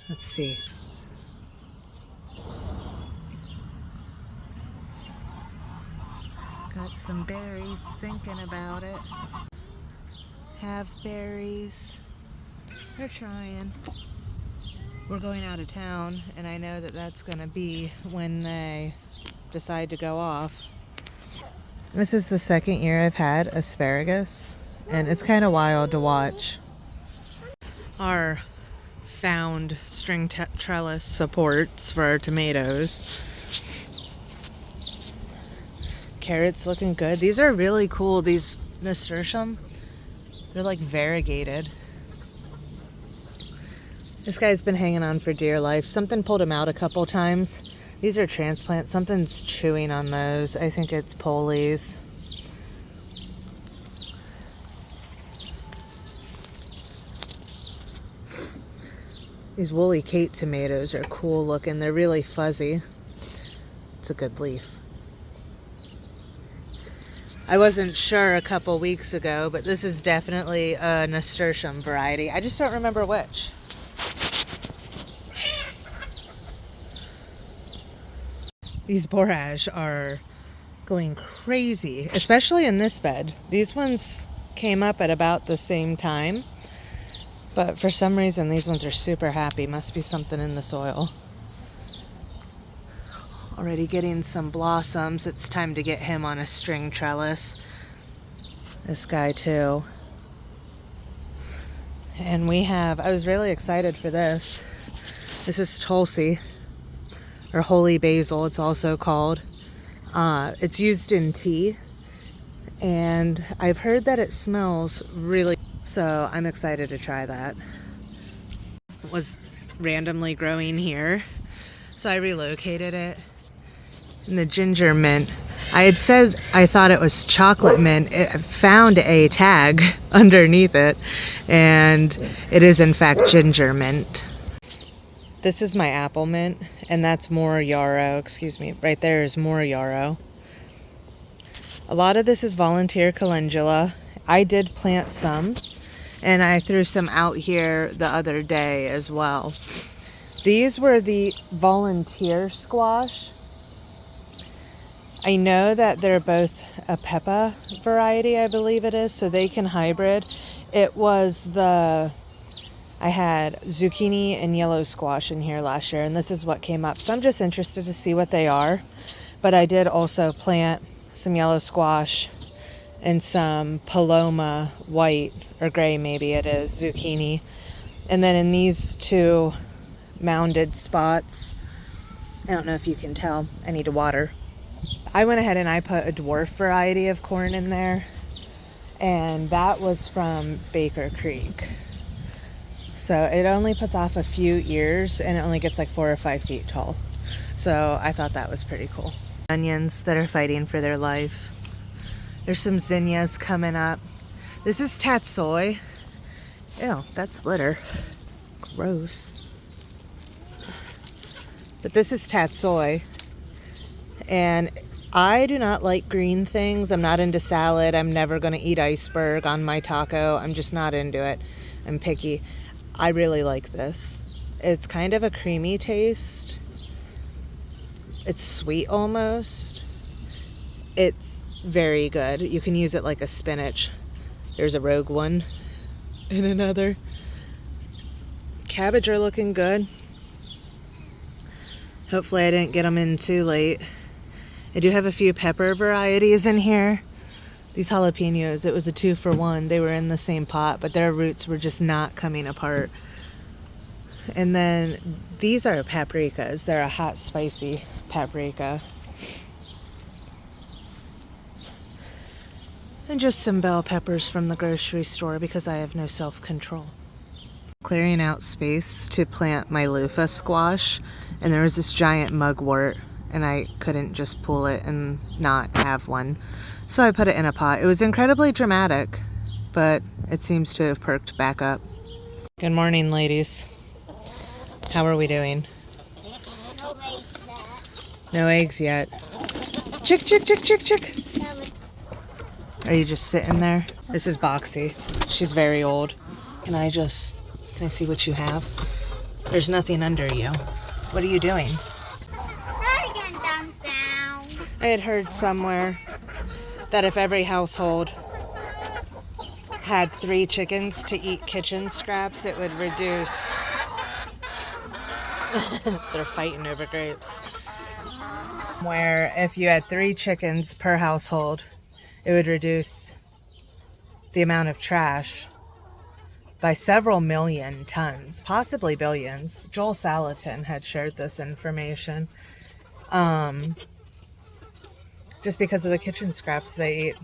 Let's see. Got some berries, thinking about it. Have berries. They're trying. We're going out of town, and I know that that's going to be when they decide to go off. This is the second year I've had asparagus, and it's kind of wild to watch. Our found string trellis supports for our tomatoes. Carrots looking good. These are really cool. These nasturtium, they're like variegated. This guy's been hanging on for dear life. Something pulled him out a couple times. These are transplants. Something's chewing on those. I think it's Polies. These Woolly Kate tomatoes are cool looking. They're really fuzzy. It's a good leaf. I wasn't sure a couple weeks ago, but this is definitely a nasturtium variety. I just don't remember which. These borage are going crazy, especially in this bed. These ones came up at about the same time, but for some reason these ones are super happy. Must be something in the soil. Already getting some blossoms. It's time to get him on a string trellis. This guy too. And we have, I was really excited for this. This is Tulsi, or holy basil, it's also called. It's used in tea, and I've heard that it smells really, so I'm excited to try that. It was randomly growing here, so I relocated it. And the ginger mint, I had said I thought it was chocolate mint. I found a tag underneath it, and it is in fact ginger mint. This is my apple mint, and that's more yarrow. Excuse me, right there is more yarrow. A lot of this is volunteer calendula. I did plant some, and I threw some out here the other day as well. These were the volunteer squash. I know that they're both a Peppa variety, I believe it is, so they can hybrid. It was I had zucchini and yellow squash in here last year, and this is what came up. So I'm just interested to see what they are. But I did also plant some yellow squash and some Paloma white, or gray maybe it is, zucchini. And then in these two mounded spots, I don't know if you can tell, I need to water. I went ahead and I put a dwarf variety of corn in there, and that was from Baker Creek. So it only puts off a few ears, and it only gets like 4 or 5 feet tall. So I thought that was pretty cool. Onions that are fighting for their life. There's some zinnias coming up. This is tatsoi. Ew, that's litter. Gross. But this is tatsoi. And I do not like green things. I'm not into salad. I'm never going to eat iceberg on my taco. I'm just not into it. I'm picky. I really like this. It's kind of a creamy taste. It's sweet almost. It's very good. You can use it like a spinach. There's a rogue one and another. Cabbage are looking good. Hopefully I didn't get them in too late. I do have a few pepper varieties in here. These jalapenos, it was a 2-for-1. They were in the same pot, but their roots were just not coming apart. And then these are paprikas. They're a hot, spicy paprika. And just some bell peppers from the grocery store because I have no self-control. Clearing out space to plant my loofah squash, and there was this giant mugwort, and I couldn't just pull it and not have one. So I put it in a pot. It was incredibly dramatic, but it seems to have perked back up. Good morning, ladies. How are we doing? No eggs yet. No eggs yet. Chick, chick, chick, chick, chick. Are you just sitting there? This is Boxy. She's very old. Can I see what you have? There's nothing under you. What are you doing? Not again, down. I had heard somewhere that if every household had 3 chickens to eat kitchen scraps, it would reduce. They're fighting over grapes. Where if you had 3 chickens per household, it would reduce the amount of trash by several million tons, possibly billions. Joel Salatin had shared this information. Just because of the kitchen scraps they eat.